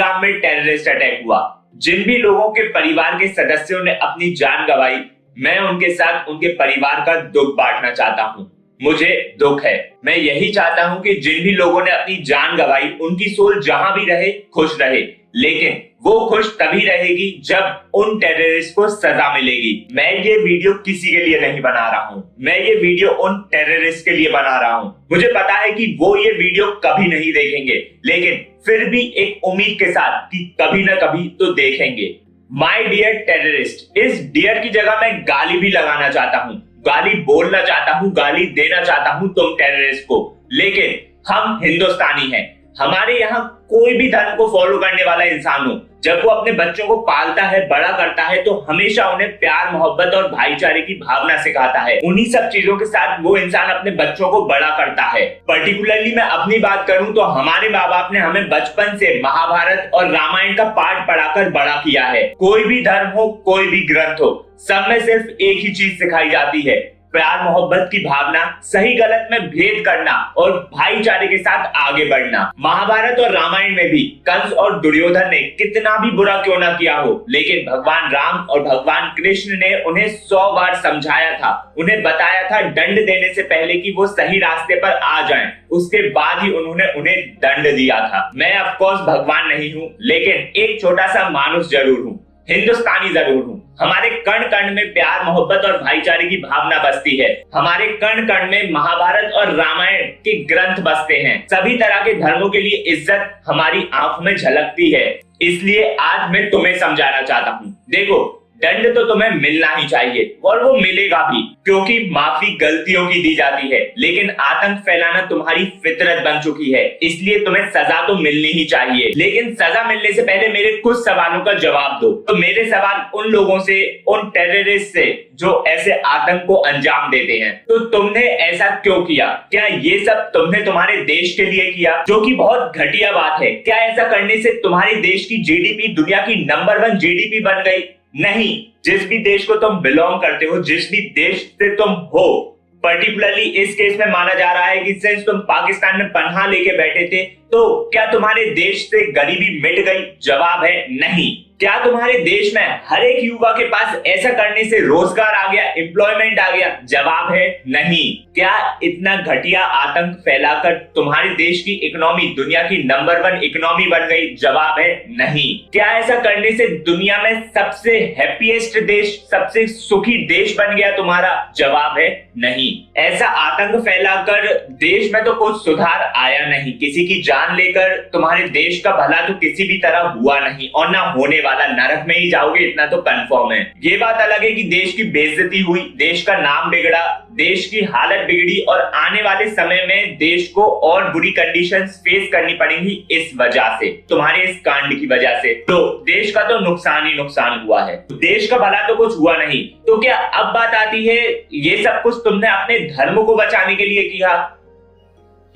पहलगाम में terrorist attack हुआ, जिन भी लोगों के परिवार के सदस्यों ने अपनी जान गंवाई, मैं उनके साथ उनके परिवार का दुख बांटना चाहता हूँ। मुझे दुख है। मैं यही चाहता हूँ कि जिन भी लोगों ने अपनी जान गंवाई, उनकी सोल जहां भी रहे खुश रहे, लेकिन वो खुश तभी रहेगी जब उन टेररिस्ट को सजा मिलेगी। मैं ये वीडियो किसी के लिए नहीं बना रहा हूँ, मैं ये वीडियो उन टेररिस्ट के लिए बना रहा हूँ। मुझे पता है कि वो ये वीडियो कभी नहीं देखेंगे, लेकिन फिर भी एक उम्मीद के साथ कि कभी ना कभी तो देखेंगे। माय डियर टेररिस्ट, इस डियर की जगह मैं गाली भी लगाना चाहता हूँ, गाली बोलना चाहता हूँ, गाली देना चाहता हूँ तुम टेररिस्ट को, लेकिन हम हिंदुस्तानी हैं। हमारे यहाँ कोई भी धर्म को फॉलो करने वाला इंसान हो, जब वो अपने बच्चों को पालता है, बड़ा करता है, तो हमेशा उन्हें प्यार, मोहब्बत और भाईचारे की भावना सिखाता है। उन्हीं सब चीजों के साथ वो इंसान अपने बच्चों को बड़ा करता है। पर्टिकुलरली मैं अपनी बात करूं तो हमारे माँ बाप ने हमें बचपन से महाभारत और रामायण का पाठ पढ़ाकर बड़ा किया है। कोई भी धर्म हो, कोई भी ग्रंथ हो, सब में सिर्फ एक ही चीज सिखाई जाती है, प्यार मोहब्बत की भावना, सही गलत में भेद करना और भाईचारे के साथ आगे बढ़ना। महाभारत और रामायण में भी कंस और दुर्योधन ने कितना भी बुरा क्यों ना किया हो, लेकिन भगवान राम और भगवान कृष्ण ने उन्हें 100 बार समझाया था, उन्हें बताया था दंड देने से पहले कि वो सही रास्ते पर आ जाएं, उसके बाद ही उन्होंने उन्हें दंड दिया था। मैं ऑफ कोर्स भगवान नहीं हूँ, लेकिन एक छोटा सा मानुष जरूर हूँ, हिंदुस्तानी जरूर हूँ। हमारे कण कण में प्यार, मोहब्बत और भाईचारे की भावना बसती है। हमारे कण कण में महाभारत और रामायण के ग्रंथ बसते हैं। सभी तरह के धर्मों के लिए इज्जत हमारी आंखों में झलकती है। इसलिए आज मैं तुम्हें समझाना चाहता हूँ, देखो दंड तो तुम्हें मिलना ही चाहिए और वो मिलेगा भी, क्योंकि माफी गलतियों की दी जाती है, लेकिन आतंक फैलाना तुम्हारी फितरत बन चुकी है, इसलिए तुम्हें सजा तो मिलनी ही चाहिए। लेकिन सजा मिलने से पहले मेरे कुछ सवालों का जवाब दो। तो मेरे सवाल उन लोगों से, उन टेररिस्ट से जो ऐसे आतंक को अंजाम देते हैं, तो तुमने ऐसा क्यों किया? क्या ये सब तुमने तुम्हारे देश के लिए किया, जो कि बहुत घटिया बात है? क्या ऐसा करने से तुम्हारे देश की जीडीपी दुनिया की नंबर 1 जीडीपी बन गई? नहीं। जिस भी देश को तुम बिलोंग करते हो, जिस भी देश से तुम हो, पर्टिकुलरली इस केस में माना जा रहा है कि सिंस तुम पाकिस्तान में पनाह लेके बैठे थे, तो क्या तुम्हारे देश से गरीबी मिट गई? जवाब है नहीं। क्या तुम्हारे देश में हर एक युवा के पास ऐसा करने से रोजगार आ गया, एम्प्लॉयमेंट आ गया? जवाब है नहीं। क्या इतना घटिया आतंक फैलाकर तुम्हारे देश की इकोनॉमी दुनिया की नंबर 1 इकोनॉमी बन गई? जवाब है नहीं। क्या ऐसा करने से दुनिया में सबसे हैप्पीएस्ट देश, सबसे सुखी देश बन गया तुम्हारा? जवाब है नहीं। ऐसा आतंक फैलाकर देश में तो कुछ सुधार आया नहीं, किसी की जान लेकर तुम्हारे देश का भला तो किसी भी तरह हुआ नहीं, और ना होने वाला। नरक में ही जाओगे, इतना तो कंफर्म है। ये बात अलग है कि देश की बेइज्जती हुई, देश का नाम बिगड़ा, देश की हालत बिगड़ी और आने वाले समय में देश को और बुरी कंडीशंस फेस करनी पड़ेंगी इस वजह से, तुम्हारे इस कांड की वजह से। तो देश का तो नुकसान ही नुकसान हुआ है, देश का भला तो कुछ हुआ नहीं। तो क्या अब बात आती है ये सब कुछ तुमने अपने धर्म को बचाने के लिए किया?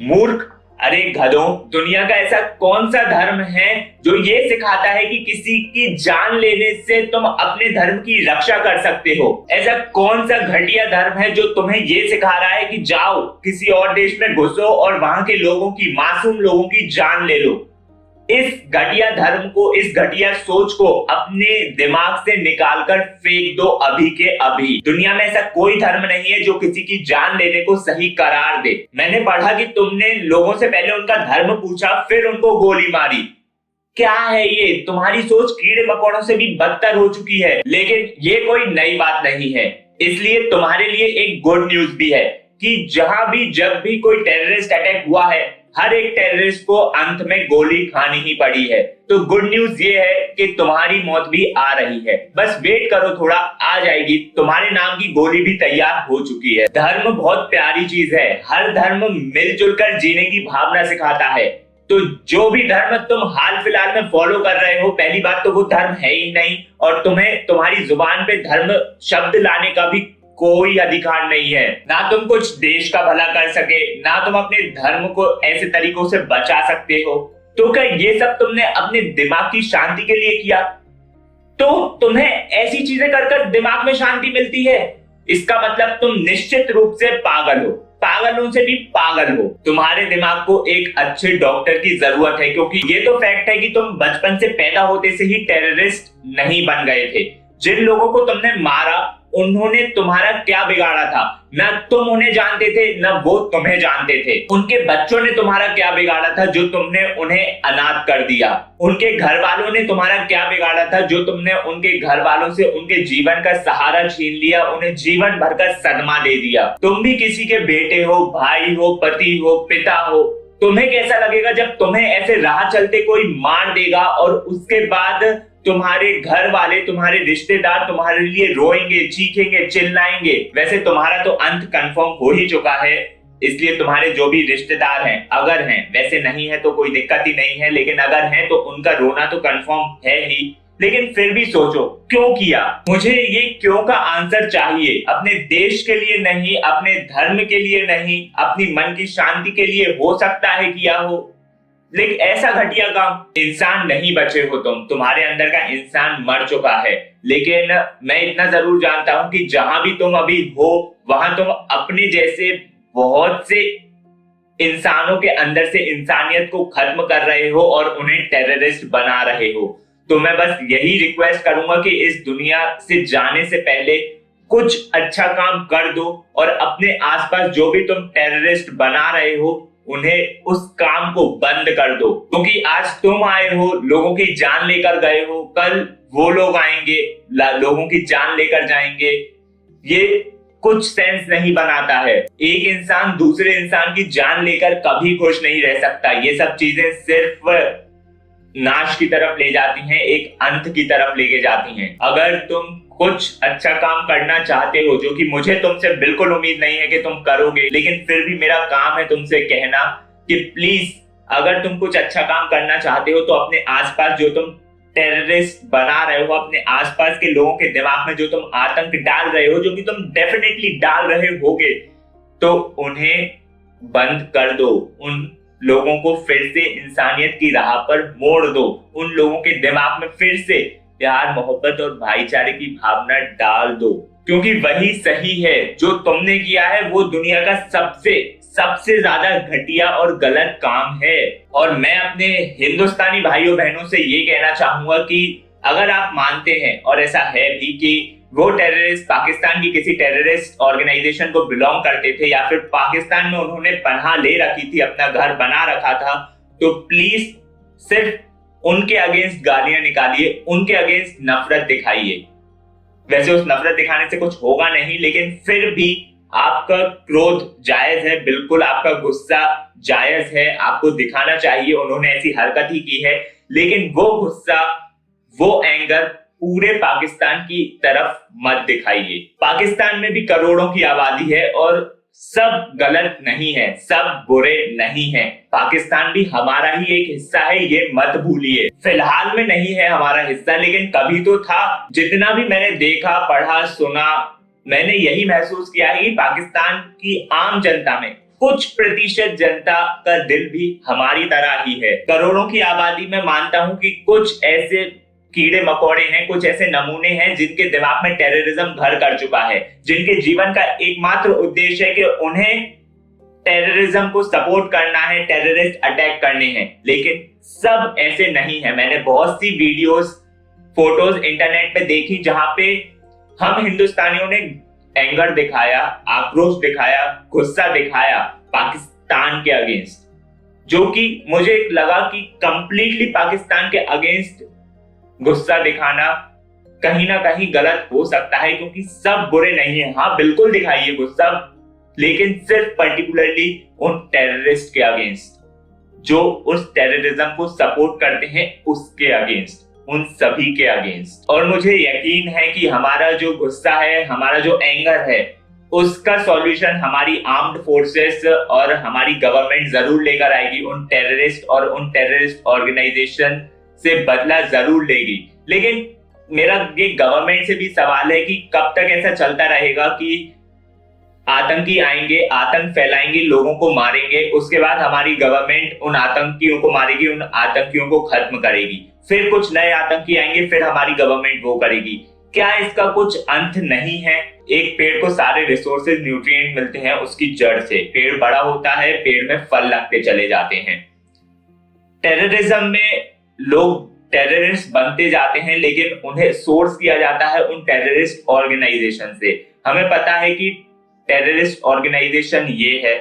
मूर्ख, अरे गधों, दुनिया का ऐसा कौन सा धर्म है जो ये सिखाता है कि किसी की जान लेने से तुम अपने धर्म की रक्षा कर सकते हो? ऐसा कौन सा घटिया धर्म है जो तुम्हें ये सिखा रहा है कि जाओ किसी और देश में घुसो और वहां के लोगों की, मासूम लोगों की जान ले लो? इस घटिया धर्म को, इस घटिया सोच को अपने दिमाग से निकालकर फेंक दो अभी के अभी। दुनिया में ऐसा कोई धर्म नहीं है जो किसी की जान लेने को सही करार दे। मैंने पढ़ा कि तुमने लोगों से पहले उनका धर्म पूछा, फिर उनको गोली मारी। क्या है ये? तुम्हारी सोच कीड़े मकोड़ों से भी बदतर हो चुकी है। लेकिन ये कोई नई बात नहीं है, इसलिए तुम्हारे लिए एक गुड न्यूज भी है कि जहां भी, जब भी कोई टेररिस्ट अटैक हुआ है, हर एक टेररिस्ट को अंत में गोली खानी ही पड़ी है। तो गुड न्यूज ये है कि तुम्हारी मौत भी आ रही है, बस वेट करो, थोड़ा आ जाएगी। तुम्हारे नाम की गोली भी तैयार हो चुकी है। धर्म बहुत प्यारी चीज है, हर धर्म मिलजुल कर जीने की भावना सिखाता है। तो जो भी धर्म तुम हाल फिलहाल में फॉलो कर रहे हो, पहली बात तो वो धर्म है ही नहीं, और तुम्हें तुम्हारी जुबान पे धर्म शब्द लाने का भी कोई अधिकार नहीं है। ना तुम कुछ देश का भला कर सके, ना तुम अपने धर्म को ऐसे तरीकों से बचा सकते हो। तो क्या ये सब तुमने अपने दिमाग की शांति के लिए किया? तो तुम्हें ऐसी चीजें कर कर दिमाग में शांति मिलती है? इसका मतलब तुम निश्चित रूप से पागल हो। पागलों से भी पागल हो। तुम्हारे दिमाग को एक अच्छे डॉक्टर की जरूरत है, क्योंकि ये तो फैक्ट है कि तुम बचपन से पैदा होते से ही टेररिस्ट नहीं बन गए थे। जिन लोगों को तुमने मारा उन्होंने तुम्हारा क्या बिगाड़ा था? ना तुम उन्हें जानते थे ना वो तुम्हें जानते थे। उनके बच्चों ने तुम्हारा क्या बिगाड़ा था जो तुमने उन्हें अनाथ कर दिया? उनके घर वालों ने तुम्हारा क्या बिगाड़ा था जो तुमने उनके घर वालों से उनके जीवन का सहारा छीन लिया, उन्हें जीवन भर का सदमा दे दिया? तुम भी किसी के बेटे हो, भाई हो, पति हो, पिता हो। तुम्हें कैसा लगेगा जब तुम्हें ऐसे राह चलते कोई मार देगा और उसके बाद तुम्हारे घर वाले, तुम्हारे रिश्तेदार तुम्हारे लिए रोएंगे, चीखेंगे, चिल्लाएंगे? वैसे तुम्हारा तो अंत कंफर्म हो ही चुका है, इसलिए तुम्हारे जो भी रिश्तेदार हैं, अगर हैं, वैसे नहीं है तो कोई दिक्कत ही नहीं है, लेकिन अगर हैं तो उनका रोना तो कंफर्म है ही। लेकिन फिर भी सोचो क्यों किया? मुझे ये क्यों का आंसर चाहिए। अपने देश के लिए नहीं, अपने धर्म के लिए नहीं, अपनी मन की शांति के लिए हो सकता है किया हो, लेकिन ऐसा घटिया काम। इंसान नहीं बचे हो तुम्हारे अंदर का इंसान मर चुका है। लेकिन मैं इतना जरूर जानता हूं कि जहां भी तुम अभी हो वहां तुम अपने जैसे बहुत से इंसानों के अंदर से इंसानियत को खत्म कर रहे हो और उन्हें टेररिस्ट बना रहे हो। तो मैं बस यही रिक्वेस्ट करूंगा कि इस दुनिया से जाने से पहले कुछ अच्छा काम कर दो और अपने आसपास जो भी तुम टेररिस्ट बना रहे हो उन्हें उस काम को बंद कर दो, क्योंकि आज तुम आए हो, लोगों की जान लेकर गए हो, कल वो लोग आएंगे, लोगों की जान लेकर जाएंगे। ये कुछ सेंस नहीं बनाता है। एक इंसान दूसरे इंसान की जान लेकर कभी खुश नहीं रह सकता। ये सब चीजें सिर्फ नाश की तरफ ले जाती हैं, एक अंत की तरफ लेके जाती हैं। अगर तुम कुछ अच्छा काम करना चाहते हो, जो कि मुझे तुमसे बिल्कुल उम्मीद नहीं है कि तुम करोगे, लेकिन फिर भी मेरा काम है तुमसे कहना कि प्लीज अगर तुम कुछ अच्छा काम करना चाहते हो तो अपने आसपास जो तुम टेररिस्ट बना रहे हो, अपने आसपास के लोगों के दिमाग में जो तुम आतंक डाल रहे हो, जो कि तुम डेफिनेटली डाल रहे होगे, तो उन्हें बंद कर दो। उन लोगों को फिर से इंसानियत की राह पर मोड़ दो। उन लोगों के दिमाग में फिर से प्यार, मोहब्बत और भाईचारे की भावना डाल दो, क्योंकि वही सही है। जो तुमने किया है वो दुनिया का सबसे ज्यादा घटिया और गलत काम है। और मैं अपने हिंदुस्तानी भाइयों बहनों से ये कहना चाहूंगा कि अगर आप मानते हैं, और ऐसा है भी, कि वो टेररिस्ट पाकिस्तान की किसी टेररिस्ट ऑर्गेनाइजेशन को बिलोंग करते थे या फिर पाकिस्तान में उन्होंने पनाह ले रखी थी, अपना घर बना रखा था, तो प्लीज सिर्फ उनके अगेंस्ट गालियां निकालिए, उनके अगेंस्ट नफरत दिखाइए। वैसे उस नफरत दिखाने से कुछ होगा नहीं, लेकिन फिर भी आपका क्रोध जायज है, बिल्कुल आपका गुस्सा जायज है, आपको दिखाना चाहिए उन्होंने ऐसी हरकत ही की है। लेकिन वो गुस्सा, वो एंगर पूरे पाकिस्तान की तरफ मत दिखाइए। पाकिस्तान में भी करोड़ों की आबादी है और सब गलत नहीं है, सब बुरे नहीं है। पाकिस्तान भी हमारा ही एक हिस्सा है, ये मत भूलिए। फिलहाल में नहीं है हमारा हिस्सा, लेकिन कभी तो था। जितना भी मैंने देखा, पढ़ा, सुना, मैंने यही महसूस किया है कि पाकिस्तान की आम जनता में कुछ प्रतिशत जनता का दिल भी हमारी तरह ही है। करोड़ों की आबादी में मानता हूं कि कुछ ऐसे कीड़े मकोड़े हैं, कुछ ऐसे नमूने हैं जिनके दिमाग में टेररिज्म घर कर चुका है, जिनके जीवन का एकमात्र उद्देश्य है कि उन्हें टेररिज्म को सपोर्ट करना है, टेररिस्ट अटैक करने हैं। लेकिन सब ऐसे नहीं है। मैंने बहुत सी वीडियोस, फोटोज इंटरनेट पे देखी जहां पे हम हिंदुस्तानियों ने एंगर दिखाया, आक्रोश दिखाया, गुस्सा दिखाया पाकिस्तान के अगेंस्ट, जो कि मुझे लगा कि कंप्लीटली पाकिस्तान के अगेंस्ट गुस्सा दिखाना कहीं ना कहीं गलत हो सकता है, क्योंकि सब बुरे नहीं है। हाँ, बिल्कुल दिखाइए गुस्सा, लेकिन सिर्फ पर्टिकुलरली उन टेररिस्ट के अगेंस्ट, जो उस टेररिज्म को सपोर्ट करते हैं, उसके अगेंस्ट, उन सभी के अगेंस्ट। और मुझे यकीन है कि हमारा जो गुस्सा है, हमारा जो एंगर है, उसका सॉल्यूशन हमारी आर्म्ड फोर्सेस और हमारी गवर्नमेंट जरूर लेकर आएगी। उन टेररिस्ट और उन टेररिस्ट ऑर्गेनाइजेशन से बदला जरूर लेगी। लेकिन मेरा ये गवर्नमेंट से भी सवाल है कि कब तक ऐसा चलता रहेगा कि आतंकी आएंगे, आतंक फैलाएंगे, लोगों को मारेंगे, उसके बाद हमारी गवर्नमेंट उन आतंकियों को मारेगी, उन आतंकियों को खत्म करेगी, फिर कुछ नए आतंकी आएंगे, फिर हमारी गवर्नमेंट वो करेगी। क्या इसका कुछ अंत नहीं है? एक पेड़ को सारे रिसोर्सेज न्यूट्रिएंट मिलते हैं उसकी जड़ से। पेड़ बड़ा होता है, पेड़ में फल लगते चले जाते हैं। टेररिज्म में लोग टेररिस्ट बनते जाते हैं, लेकिन उन्हें सोर्स किया जाता है उन टेररिस्ट ऑर्गेनाइजेशन से। हमें पता है कि टेररिस्ट ऑर्गेनाइजेशन ये है,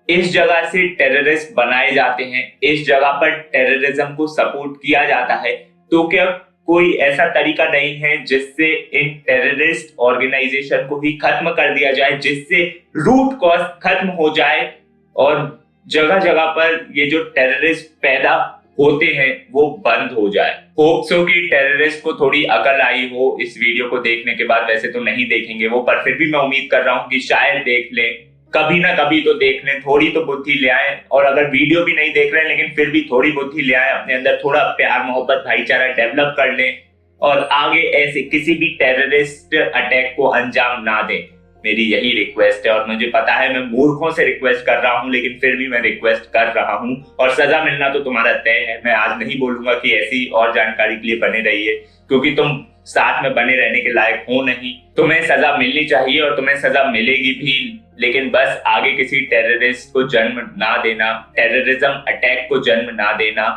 इस जगह से टेररिस्ट बनाए जाते हैं, इस जगह पर टेररिज्म को सपोर्ट किया जाता है। तो क्या कोई ऐसा तरीका नहीं है जिससे इन टेररिस्ट ऑर्गेनाइजेशन को ही खत्म कर दिया जाए, जिससे रूट कॉज खत्म हो जाए और जगह जगह पर ये जो टेररिस्ट पैदा होते हैं वो बंद हो जाए। होप सो कि टेररिस्ट को थोड़ी अकल आई हो इस वीडियो को देखने के बाद। वैसे तो नहीं देखेंगे वो, पर फिर भी मैं उम्मीद कर रहा हूं कि शायद देख लें, कभी ना कभी तो देख लें, थोड़ी तो बुद्धि ले आए। और अगर वीडियो भी नहीं देख रहे हैं लेकिन फिर भी थोड़ी बुद्धि ले आए, अपने अंदर थोड़ा प्यार मोहब्बत भाईचारा डेवलप कर लें और आगे ऐसे किसी भी टेररिस्ट अटैक को अंजाम ना दें। मेरी यही रिक्वेस्ट है। और मुझे पता है मैं मूर्खों से रिक्वेस्ट कर रहा हूं, लेकिन फिर भी मैं रिक्वेस्ट कर रहा हूं। और सजा मिलना तो तुम्हारा तय है। मैं आज नहीं बोलूंगा कि ऐसी और जानकारी के लिए बने रहिए, क्योंकि तुम साथ में बने रहने के लायक हो नहीं। तुम्हें सजा मिलनी चाहिए और तुम्हें सजा मिलेगी भी, लेकिन बस आगे किसी टेररिस्ट को जन्म ना देना, टेररिज्म अटैक को जन्म ना देना,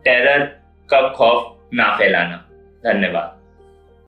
टेरर का खौफ ना फैलाना। धन्यवाद।